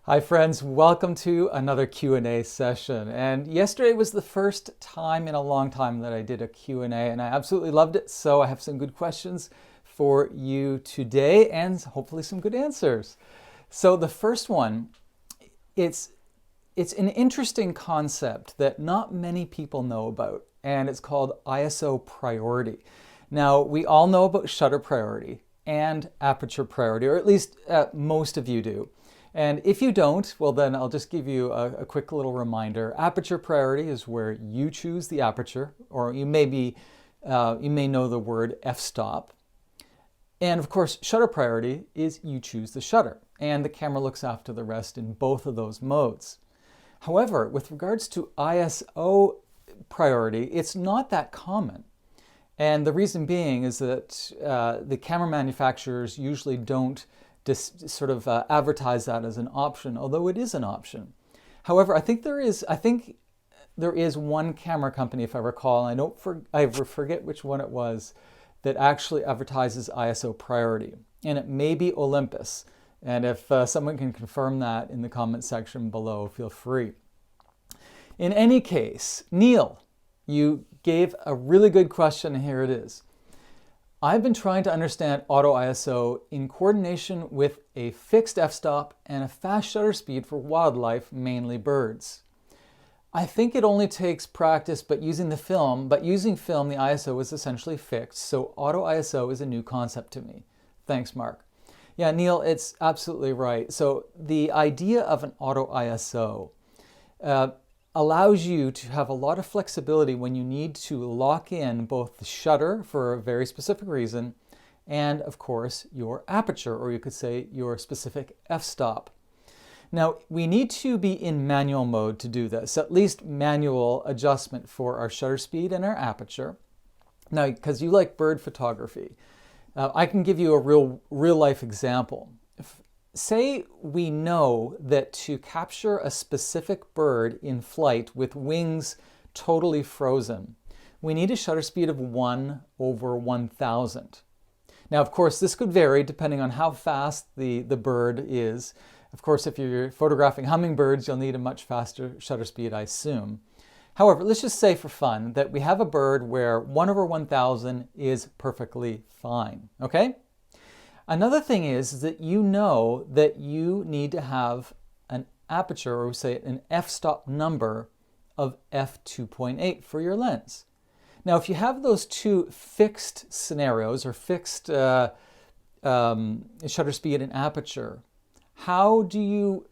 Hi friends, welcome to another Q&A session. And yesterday was the first time in a long time that I did a Q&A and I absolutely loved it. So I have some good questions for you today and hopefully some good answers. So the first one, it's an interesting concept that not many people know about, and it's called ISO priority. Now, we all know about shutter priority and aperture priority, or at least most of you do. And if you don't, well then I'll just give you a quick little reminder. Aperture priority is where you choose the aperture, or you may know the word f-stop. And of course, shutter priority is you choose the shutter, and the camera looks after the rest in both of those modes. However, with regards to ISO priority, it's not that common. And the reason being is that the camera manufacturers usually don't advertise that as an option, although it is an option. However, I think there is one camera company, if I recall, and I forget which one it was, that actually advertises ISO priority, and it may be Olympus. And if someone can confirm that in the comment section below, feel free. In any case, Neil, you gave a really good question, and here it is. I've been trying to understand auto ISO in coordination with a fixed f-stop and a fast shutter speed for wildlife, mainly birds. I think it only takes practice, but using film, the ISO is essentially fixed, so auto ISO is a new concept to me. Thanks, Mark. Yeah, Neil, it's absolutely right. So the idea of an auto ISO allows you to have a lot of flexibility when you need to lock in both the shutter for a very specific reason and, of course, your aperture, or you could say your specific f-stop. Now, we need to be in manual mode to do this, at least manual adjustment for our shutter speed and our aperture. Now, because you like bird photography, I can give you a real-life example. Say we know that to capture a specific bird in flight with wings totally frozen, we need a shutter speed of 1/1000. Now, of course, this could vary depending on how fast the bird is. Of course, if you're photographing hummingbirds, you'll need a much faster shutter speed, I assume. However, let's just say for fun that we have a bird where 1/1000 is perfectly fine, okay? Another thing is that you know that you need to have an aperture, or say an f-stop number of f2.8 for your lens. Now, if you have those two fixed scenarios, or fixed shutter speed and aperture, how do you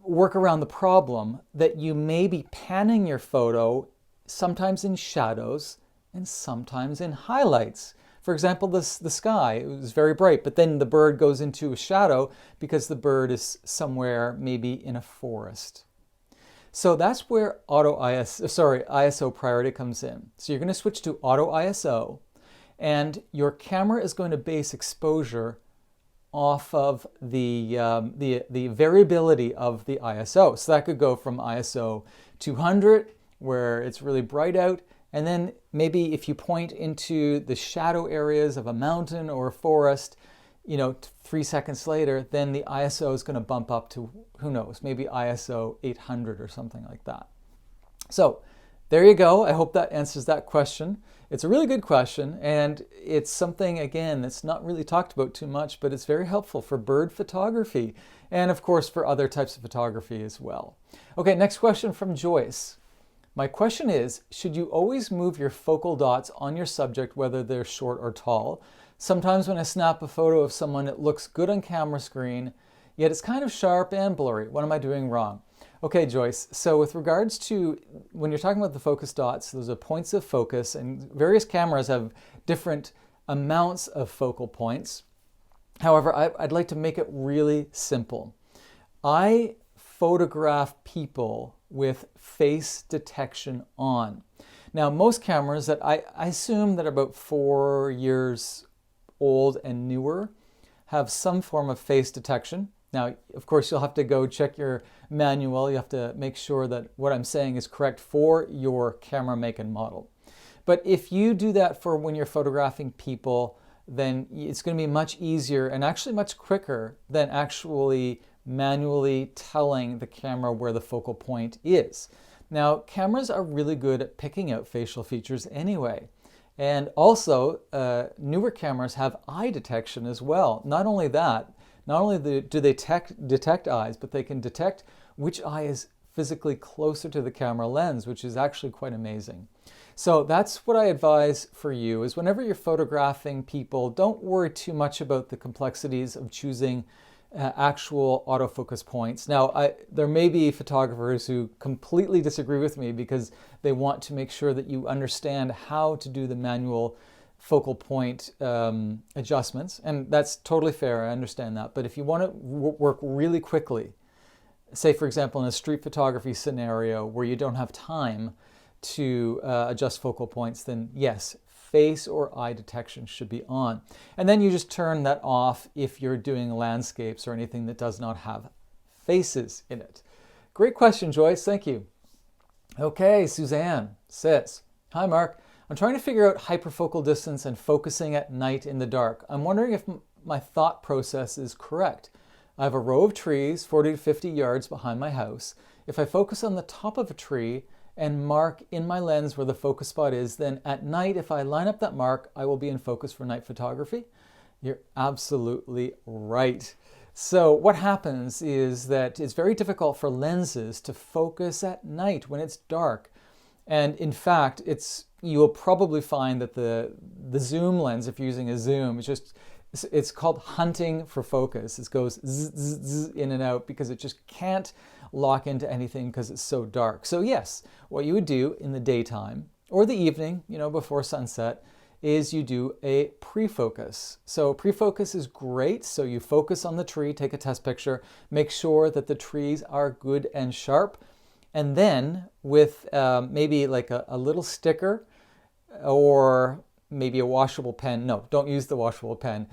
work around the problem that you may be panning your photo sometimes in shadows and sometimes in highlights? For example, the sky, it was very bright, but then the bird goes into a shadow because the bird is somewhere maybe in a forest. So that's where ISO priority comes in. So you're going to switch to auto ISO, and your camera is going to base exposure off of the variability of the ISO. So that could go from ISO 200, where it's really bright out, and then maybe if you point into the shadow areas of a mountain or a forest, 3 seconds later, then the ISO is going to bump up to, who knows, maybe ISO 800 or something like that. So there you go. I hope that answers that question. It's a really good question, and it's something, again, that's not really talked about too much, but it's very helpful for bird photography and, of course, for other types of photography as well. Okay, next question from Joyce. My question is, should you always move your focal dots on your subject, whether they're short or tall? Sometimes when I snap a photo of someone, it looks good on camera screen, yet it's kind of sharp and blurry. What am I doing wrong? Okay, Joyce, so with regards to when you're talking about the focus dots, those are points of focus, and various cameras have different amounts of focal points. However, I'd like to make it really simple. I photograph people with face detection on. Now, most cameras that I assume that are about 4 years old and newer have some form of face detection. Now, of course, you'll have to go check your manual. You have to make sure that what I'm saying is correct for your camera make and model. But if you do that for when you're photographing people then it's going to be much easier and actually much quicker than actually manually telling the camera where the focal point is. Now, cameras are really good at picking out facial features anyway. And also, newer cameras have eye detection as well. Not only that, not only do they detect eyes, but they can detect which eye is physically closer to the camera lens, which is actually quite amazing. So that's what I advise for you, is whenever you're photographing people, don't worry too much about the complexities of choosing actual autofocus points. Now, there may be photographers who completely disagree with me because they want to make sure that you understand how to do the manual focal point adjustments, and that's totally fair, I understand that. But if you want to work really quickly, say for example in a street photography scenario where you don't have time to adjust focal points, then yes, face or eye detection should be on. And then you just turn that off if you're doing landscapes or anything that does not have faces in it. Great question, Joyce. Thank you. Okay, Suzanne says, hi, Mark. I'm trying to figure out hyperfocal distance and focusing at night in the dark. I'm wondering if my thought process is correct. I have a row of trees 40 to 50 yards behind my house. If I focus on the top of a tree and mark in my lens where the focus spot is, then at night, if I line up that mark, I will be in focus for night photography. You're absolutely right. So what happens is that it's very difficult for lenses to focus at night when it's dark. And in fact, you'll probably find that the zoom lens, if you're using a zoom, it's called hunting for focus. It goes zzz, zzz, zzz, in and out because it just can't lock into anything because it's so dark. So yes, what you would do in the daytime or the evening, before sunset, is you do a pre-focus. So pre-focus is great. So you focus on the tree, take a test picture, make sure that the trees are good and sharp. And then with maybe like a little sticker or maybe a washable pen. No, don't use the washable pen.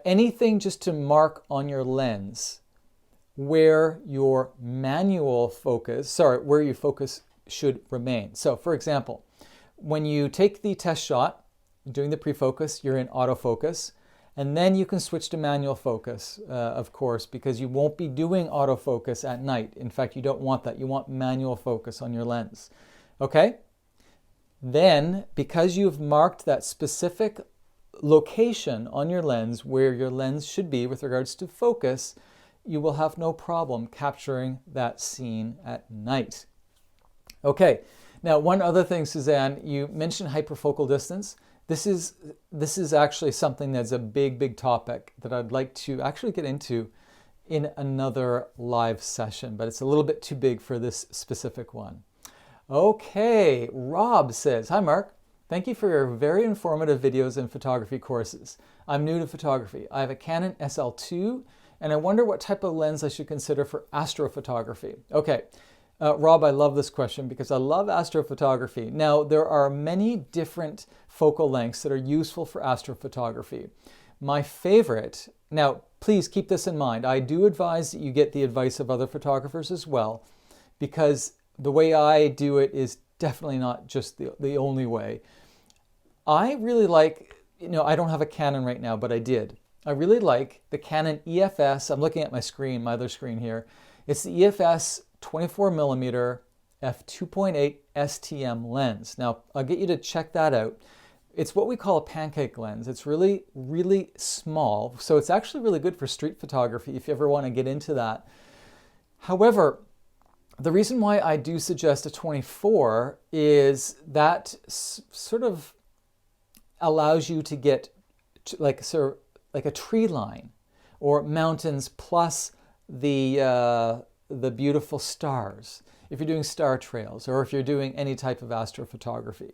Anything just to mark on your lens where your where your focus should remain. So for example, when you take the test shot, doing the pre-focus, you're in autofocus, and then you can switch to manual focus, of course, because you won't be doing autofocus at night. In fact, you don't want that. You want manual focus on your lens. Okay? Then, because you've marked that specific location on your lens where your lens should be with regards to focus, you will have no problem capturing that scene at night. Okay, now one other thing, Suzanne, you mentioned hyperfocal distance. This is actually something that's a big topic that I'd like to actually get into in another live session, but it's a little bit too big for this specific one. Okay, Rob says, hi Mark, thank you for your very informative videos and photography courses. I'm new to photography. I have a Canon SL2 and I wonder what type of lens I should consider for astrophotography. Okay, Rob, I love this question because I love astrophotography. Now, there are many different focal lengths that are useful for astrophotography. My favorite, now please keep this in mind, I do advise that you get the advice of other photographers as well, because the way I do it is definitely not just the only way. I really like, I don't have a Canon right now, but I did. I really like the Canon EFS. I'm looking at my screen, my other screen here. It's the EFS 24mm f2.8 STM lens. Now, I'll get you to check that out. It's what we call a pancake lens. It's really, really small. So it's actually really good for street photography if you ever want to get into that. However, the reason why I do suggest a 24 is that sort of allows you to get like a tree line or mountains plus the beautiful stars if you're doing star trails or if you're doing any type of astrophotography.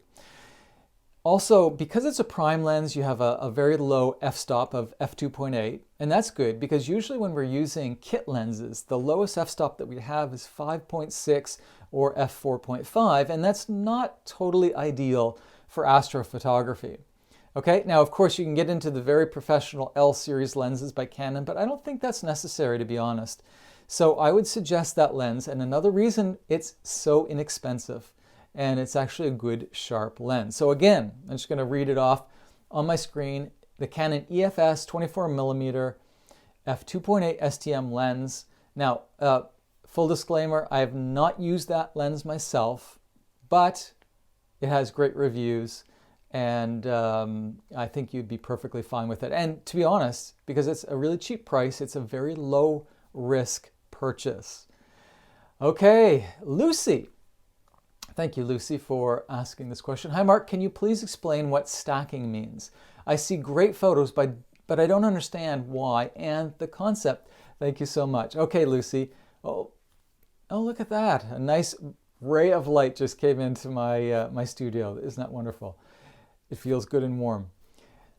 Also, because it's a prime lens, you have a very low f-stop of f2.8, and that's good because usually when we're using kit lenses, the lowest f-stop that we have is 5.6 or f4.5, and that's not totally ideal for astrophotography. Okay, now of course you can get into the very professional L-series lenses by Canon, but I don't think that's necessary, to be honest. So I would suggest that lens, and another reason it's so inexpensive. And it's actually a good sharp lens. So again, I'm just going to read it off on my screen. the Canon EFS 24mm f2.8 STM lens. Now, full disclaimer, I have not used that lens myself, but it has great reviews, and I think you'd be perfectly fine with it. And to be honest, because it's a really cheap price, it's a very low risk purchase. Okay, Lucy. Thank you, Lucy, for asking this question. Hi, Mark. Can you please explain what stacking means? I see great photos, but I don't understand why and the concept. Thank you so much. Okay, Lucy. Oh, look at that. A nice ray of light just came into my studio. Isn't that wonderful? It feels good and warm.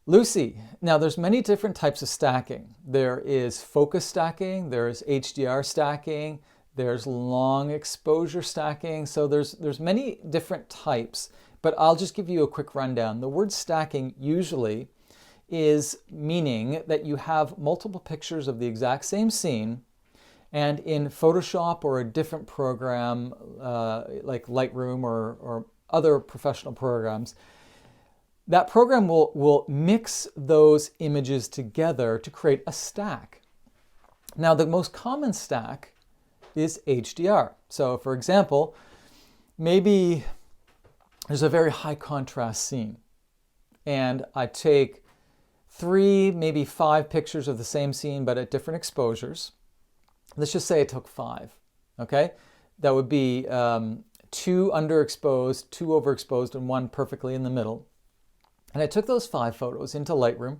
Lucy, now there's many different types of stacking. There is focus stacking, there's HDR stacking, there's long exposure stacking. So there's many different types, but I'll just give you a quick rundown. The word stacking usually is meaning that you have multiple pictures of the exact same scene, and in Photoshop or a different program like Lightroom or other professional programs, that program will mix those images together to create a stack. Now, the most common stack is HDR. So, for example, maybe there's a very high contrast scene, and I take 3, maybe 5 pictures of the same scene, but at different exposures. Let's just say I took 5, okay? That would be 2 underexposed, 2 overexposed, and 1 perfectly in the middle. And I took those 5 photos into Lightroom,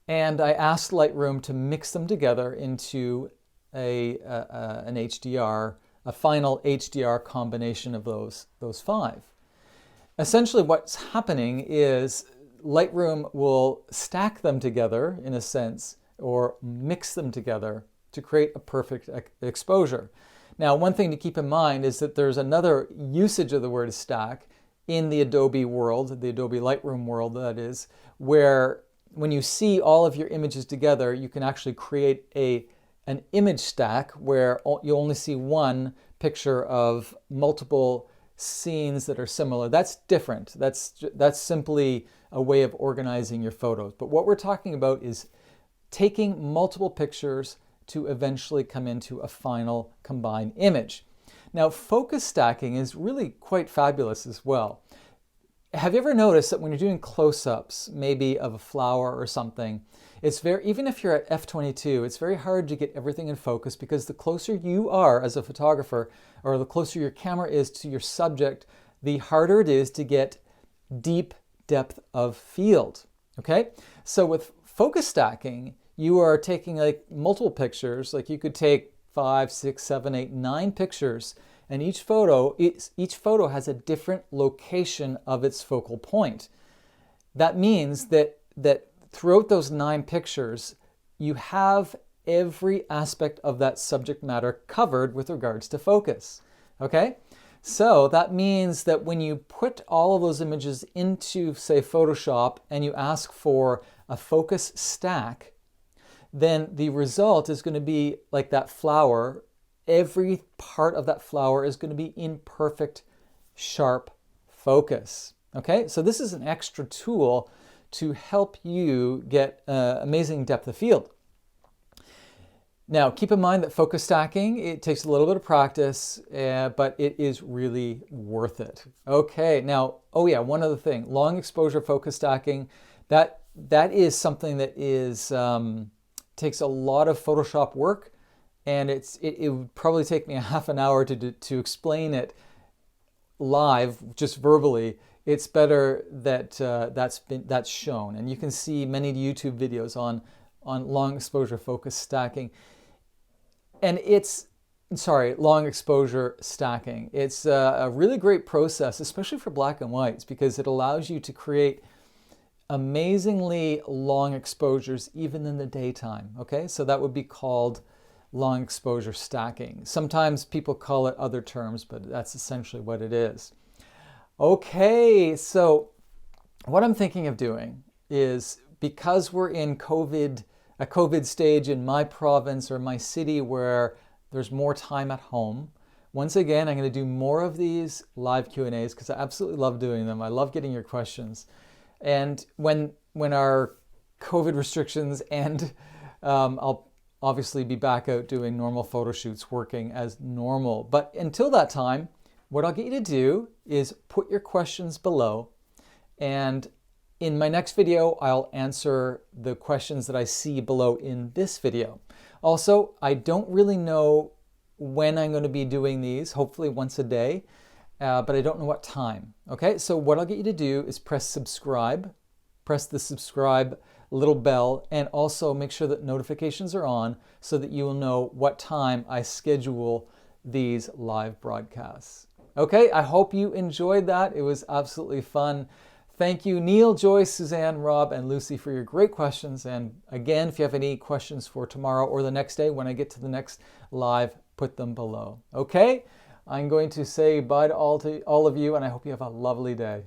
and I asked Lightroom to mix them together into an HDR, a final HDR combination of those 5. Essentially what's happening is Lightroom will stack them together in a sense, or mix them together to create a perfect exposure. Now, one thing to keep in mind is that there's another usage of the word stack in the Adobe world, the Adobe Lightroom world that is, where when you see all of your images together, you can actually create an image stack where you only see one picture of multiple scenes that are similar. That's different. That's simply a way of organizing your photos. But what we're talking about is taking multiple pictures to eventually come into a final combined image. Now, focus stacking is really quite fabulous as well. Have you ever noticed that when you're doing close-ups, maybe of a flower or something, even if you're at f/22, it's very hard to get everything in focus, because the closer you are as a photographer, or the closer your camera is to your subject, the harder it is to get deep depth of field, okay? So with focus stacking, you are taking like multiple pictures, like you could take 5, 6, 7, 8, 9 pictures, and each photo has a different location of its focal point. That means that throughout those 9 pictures, you have every aspect of that subject matter covered with regards to focus, okay? So that means that when you put all of those images into, say, Photoshop, and you ask for a focus stack, then the result is going to be like that flower. Every part of that flower is going to be in perfect, sharp focus. Okay, so this is an extra tool to help you get amazing depth of field. Now, keep in mind that focus stacking, it takes a little bit of practice, but it is really worth it. Okay, now, one other thing, long exposure focus stacking, that is something that is takes a lot of Photoshop work, and it would probably take me a half an hour to explain it live, just verbally. It's better that that's shown, and you can see many YouTube videos on long exposure focus stacking. And long exposure stacking. It's a really great process, especially for black and whites, because it allows you to create amazingly long exposures even in the daytime, okay? So that would be called long exposure stacking. Sometimes people call it other terms, but that's essentially what it is. Okay, so what I'm thinking of doing is, because we're in a COVID stage in my province or my city where there's more time at home, once again, I'm going to do more of these live Q&As because I absolutely love doing them. I love getting your questions. And when our COVID restrictions, and I'll obviously be back out doing normal photo shoots, working as normal. But until that time, what I'll get you to do is put your questions below, and in my next video, I'll answer the questions that I see below in this video. Also, I don't really know when I'm going to be doing these, hopefully once a day, but I don't know what time. Okay, so what I'll get you to do is press subscribe, press the subscribe little bell, and also make sure that notifications are on so that you will know what time I schedule these live broadcasts. Okay, I hope you enjoyed that. It was absolutely fun. Thank you, Neil, Joyce, Suzanne, Rob, and Lucy, for your great questions. And again, if you have any questions for tomorrow or the next day when I get to the next live, put them below. Okay, I'm going to say bye to all of you, and I hope you have a lovely day.